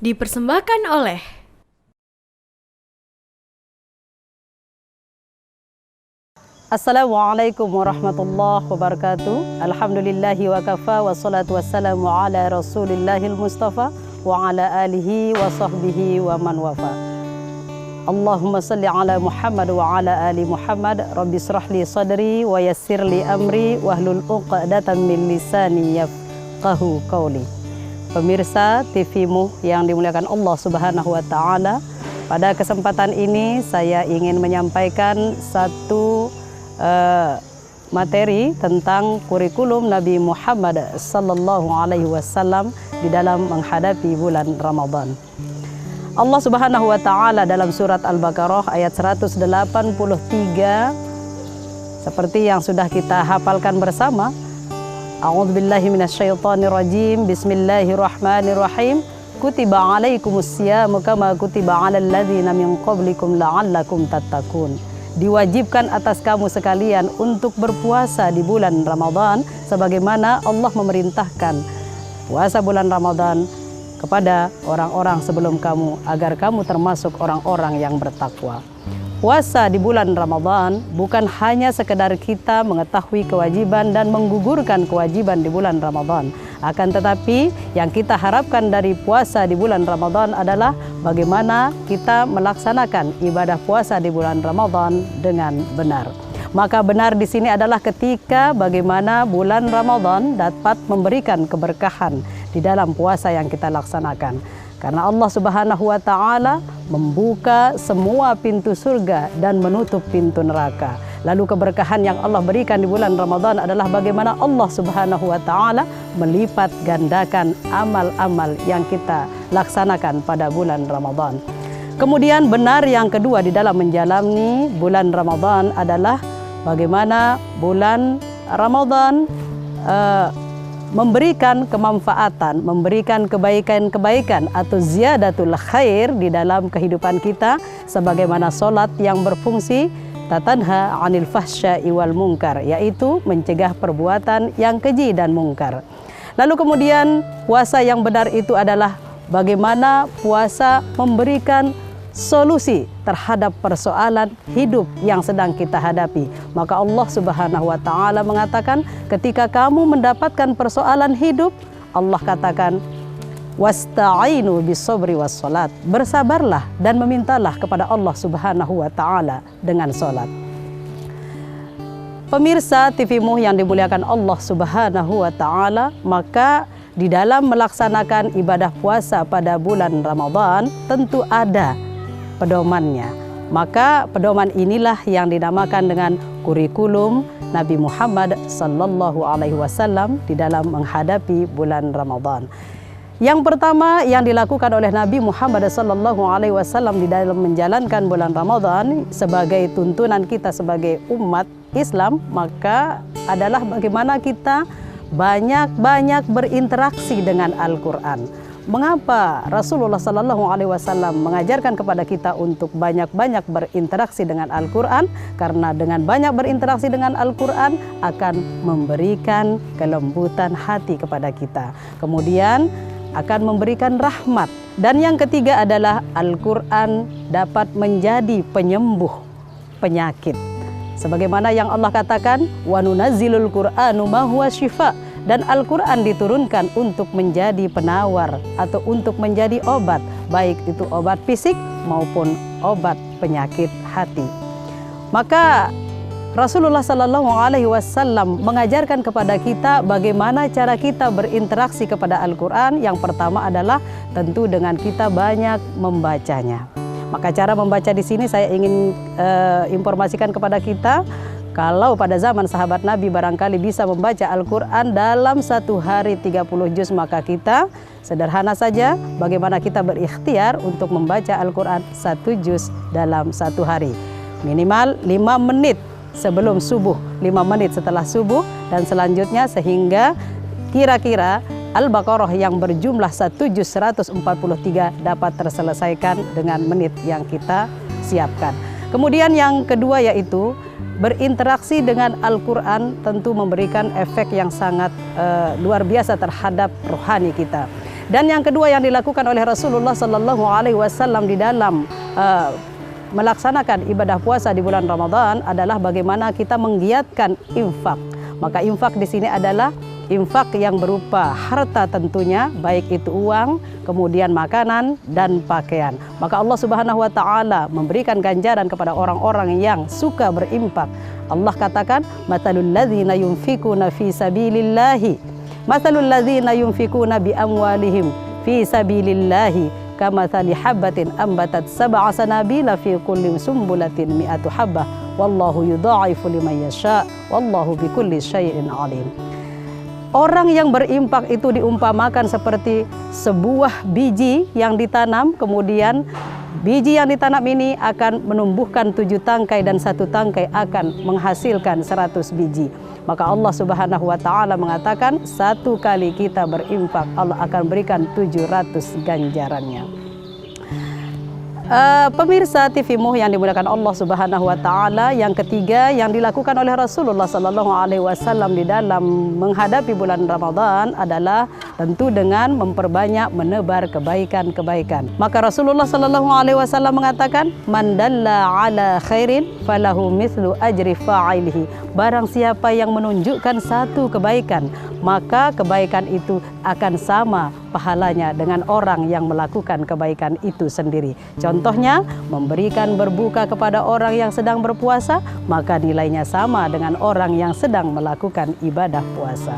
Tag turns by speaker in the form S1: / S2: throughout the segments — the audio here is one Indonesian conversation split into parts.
S1: Dipersembahkan oleh
S2: Assalamualaikum warahmatullahi wabarakatuh. Alhamdulillahi wa kafa wassalatu wassalamu ala rasulillahil mustafa wa ala alihi wa sahbihi wa man wafa. Allahumma salli ala Muhammad wa ala ali Muhammad. Rabbi israh li sadri wa yassir li amri wahlul uqdatan min lisani yafqahu qawli. Pemirsa TV-mu yang dimuliakan Allah Subhanahu wa taala, pada kesempatan ini saya ingin menyampaikan satu materi tentang kurikulum Nabi Muhammad sallallahu alaihi wasallam di dalam menghadapi bulan Ramadan. Allah Subhanahu wa taala dalam surat Al-Baqarah ayat 183 seperti yang sudah kita hafalkan bersama. A'udzubillahi minasyaitonirrajim. Bismillahirrahmanirrahim. Kutiba alaikumusyamu kama kutiba alal ladzina min qablikum la'allakum tattaqun. Diwajibkan atas kamu sekalian untuk berpuasa di bulan Ramadan sebagaimana Allah memerintahkan puasa bulan Ramadan kepada orang-orang sebelum kamu agar kamu termasuk orang-orang yang bertakwa. Puasa di bulan Ramadan bukan hanya sekedar kita mengetahui kewajiban dan menggugurkan kewajiban di bulan Ramadan. Akan tetapi yang kita harapkan dari puasa di bulan Ramadan adalah bagaimana kita melaksanakan ibadah puasa di bulan Ramadan dengan benar. Maka benar di sini adalah ketika bagaimana bulan Ramadan dapat memberikan keberkahan di dalam puasa yang kita laksanakan. Karena Allah Subhanahu wa taala membuka semua pintu surga dan menutup pintu neraka. Lalu keberkahan yang Allah berikan di bulan Ramadan adalah bagaimana Allah Subhanahu wa taala melipat gandakan amal-amal yang kita laksanakan pada bulan Ramadan. Kemudian benar yang kedua di dalam menjalani bulan Ramadan adalah bagaimana bulan Ramadan memberikan kemanfaatan, memberikan kebaikan-kebaikan atau ziyadatul khair di dalam kehidupan kita, sebagaimana sholat yang berfungsi tatanha 'anil fahsya'i wal munkar, yaitu mencegah perbuatan yang keji dan mungkar. Lalu kemudian puasa yang benar itu adalah bagaimana puasa memberikan solusi terhadap persoalan hidup yang sedang kita hadapi. Maka Allah Subhanahu wa taala mengatakan, ketika kamu mendapatkan persoalan hidup, Allah katakan wasta'inu bis-sabri was-salat. Bersabarlah dan memintalah kepada Allah Subhanahu wa taala dengan salat. Pemirsa TV-mu yang dimuliakan Allah Subhanahu wa taala, maka di dalam melaksanakan ibadah puasa pada bulan Ramadan tentu ada pedomannya. Maka pedoman inilah yang dinamakan dengan kurikulum Nabi Muhammad sallallahu alaihi wasallam di dalam menghadapi bulan Ramadan. Yang pertama yang dilakukan oleh Nabi Muhammad sallallahu alaihi wasallam di dalam menjalankan bulan Ramadan sebagai tuntunan kita sebagai umat Islam, maka adalah bagaimana kita banyak-banyak berinteraksi dengan Al-Quran. Mengapa Rasulullah Sallallahu Alaihi Wasallam mengajarkan kepada kita untuk banyak-banyak berinteraksi dengan Al-Quran? Karena dengan banyak berinteraksi dengan Al-Quran akan memberikan kelembutan hati kepada kita. Kemudian akan memberikan rahmat. Dan yang ketiga adalah Al-Quran dapat menjadi penyembuh penyakit. Sebagaimana yang Allah katakan, wa nunazzilul Qur'anu ma huwa syifa. Dan Al-Quran diturunkan untuk menjadi penawar atau untuk menjadi obat, baik itu obat fisik maupun obat penyakit hati. Maka Rasulullah Sallallahu Alaihi Wasallam mengajarkan kepada kita bagaimana cara kita berinteraksi kepada Al-Quran. Yang pertama adalah tentu dengan kita banyak membacanya. Maka cara membaca di sini saya ingin informasikan kepada kita. Kalau pada zaman sahabat Nabi barangkali bisa membaca Al-Quran dalam satu hari 30 juz, maka kita sederhana saja bagaimana kita berikhtiar untuk membaca Al-Quran 1 juz dalam satu hari. Minimal 5 menit sebelum subuh, 5 menit setelah subuh, dan selanjutnya sehingga kira-kira Al-Baqarah yang berjumlah 1 juz 143 dapat terselesaikan dengan menit yang kita siapkan. Kemudian yang kedua yaitu berinteraksi dengan Al-Quran tentu memberikan efek yang sangat luar biasa terhadap rohani kita. Dan yang kedua yang dilakukan oleh Rasulullah Sallallahu Alaihi Wasallam di dalam melaksanakan ibadah puasa di bulan Ramadan adalah bagaimana kita menggiatkan infak. Maka infak di sini adalah infak yang berupa harta tentunya, baik itu uang, kemudian makanan dan pakaian. Maka Allah Subhanahu wa taala memberikan ganjaran kepada orang-orang yang suka berinfak. Allah katakan, "Matsalul ladzina yunfikuna fi sabilillahi, matsalul ladzina yunfikuna bi amwalihim fi sabilillahi kamatsali habatin ambatat sab'a sanabila fi kulli sumbulatin mi'atu habbah wallahu yudha'ifu liman yasha wallahu bikulli syai'in alim." Orang yang berinfak itu diumpamakan seperti sebuah biji yang ditanam, kemudian biji yang ditanam ini akan menumbuhkan 7 tangkai dan 1 tangkai akan menghasilkan 100 biji. Maka Allah Subhanahu wa taala mengatakan, 1 kali kita berinfak Allah akan berikan 700 ganjarannya. Pemirsa TV-mu yang dimuliakan Allah Subhanahu wa taala, yang ketiga yang dilakukan oleh Rasulullah Sallallahu Alaihi Wasallam di dalam menghadapi bulan Ramadan adalah tentu dengan memperbanyak menebar kebaikan-kebaikan. Maka Rasulullah Sallallahu Alaihi Wasallam mengatakan, "Man dalla ala khairin falahu mithlu ajri fa'ilihi." Barang siapa yang menunjukkan satu kebaikan, maka kebaikan itu akan sama pahalanya dengan orang yang melakukan kebaikan itu sendiri. Contohnya, memberikan berbuka kepada orang yang sedang berpuasa, maka nilainya sama dengan orang yang sedang melakukan ibadah puasa.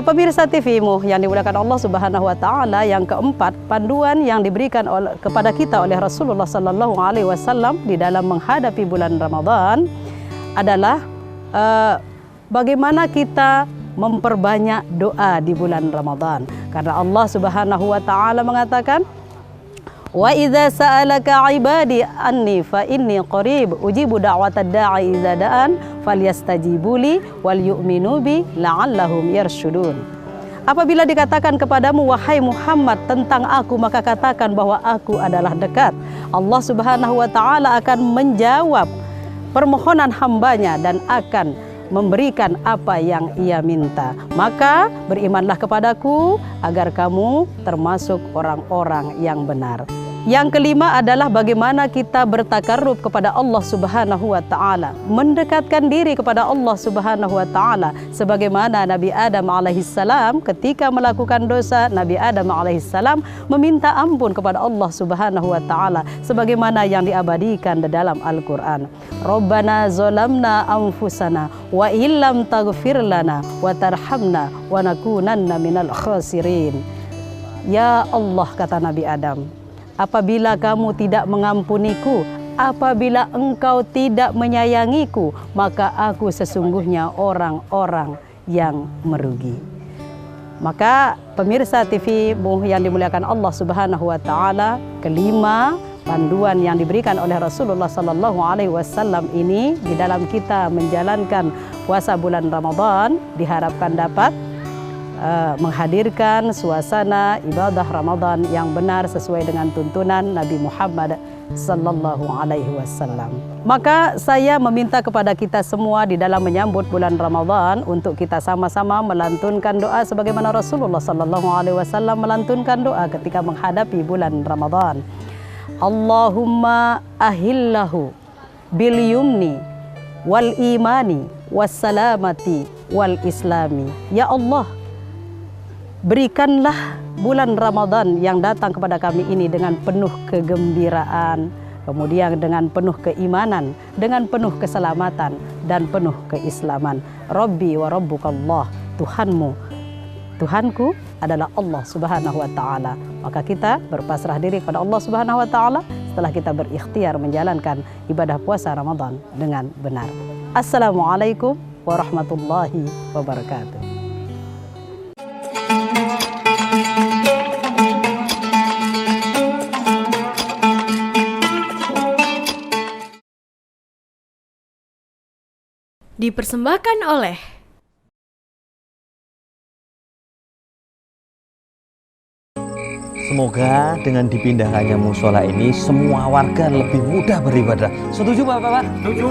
S2: Pemirsa TV-mu yang dimuliakan Allah Subhanahu wa taala, yang keempat, panduan yang diberikan kepada kita oleh Rasulullah Sallallahu Alaihi Wasallam di dalam menghadapi bulan Ramadan adalah bagaimana kita memperbanyak doa di bulan Ramadan. Karena Allah Subhanahu wa taala mengatakan, "Wa idza sa'alaka 'ibadi anni fa inni qarib ujibu da'watad da'i idza da'an falyastajibu li wal yu'minu bi la'allahum yarshudun." Apabila dikatakan kepadamu, wahai Muhammad, tentang aku, maka katakan bahwa aku adalah dekat. Allah Subhanahu wa taala akan menjawab permohonan hambanya dan akan memberikan apa yang ia minta. Maka berimanlah kepadaku agar kamu termasuk orang-orang yang benar. Yang kelima adalah bagaimana kita bertakarrub kepada Allah Subhanahu wa taala, mendekatkan diri kepada Allah Subhanahu wa taala. Sebagaimana Nabi Adam alaihissalam ketika melakukan dosa, Nabi Adam alaihissalam meminta ampun kepada Allah Subhanahu wa taala sebagaimana yang diabadikan di dalam Al-Qur'an. Rabbana zalamna anfusana wa illam taghfir lana wa tarhamna wa nakunanna minal khasirin. Ya Allah, kata Nabi Adam, apabila kamu tidak mengampuniku, apabila engkau tidak menyayangiku, maka aku sesungguhnya orang-orang yang merugi. Maka pemirsa TV-mu yang dimuliakan Allah Subhanahu wa taala, kelima panduan yang diberikan oleh Rasulullah Sallallahu Alaihi Wasallam ini di dalam kita menjalankan puasa bulan Ramadan diharapkan dapat menghadirkan suasana ibadah Ramadan yang benar sesuai dengan tuntunan Nabi Muhammad Sallallahu Alaihi Wasallam. Maka saya meminta kepada kita semua di dalam menyambut bulan Ramadan untuk kita sama-sama melantunkan doa sebagaimana Rasulullah Sallallahu Alaihi Wasallam melantunkan doa ketika menghadapi bulan Ramadan. Allahumma ahillahu bil yumni wal imani was salamati wal islami. Ya Allah, berikanlah bulan Ramadan yang datang kepada kami ini dengan penuh kegembiraan, kemudian dengan penuh keimanan, dengan penuh keselamatan dan penuh keislaman. Rabbi wa rabbukallah, Tuhanmu, Tuhanku adalah Allah Subhanahu wa taala. Maka kita berpasrah diri kepada Allah Subhanahu wa taala setelah kita berikhtiar menjalankan ibadah puasa Ramadan dengan benar. Assalamualaikum warahmatullahi wabarakatuh.
S1: Dipersembahkan oleh
S3: Semoga dengan dipindahkannya musola ini semua warga lebih mudah beribadah. Setuju Bapak-Bapak? Setuju.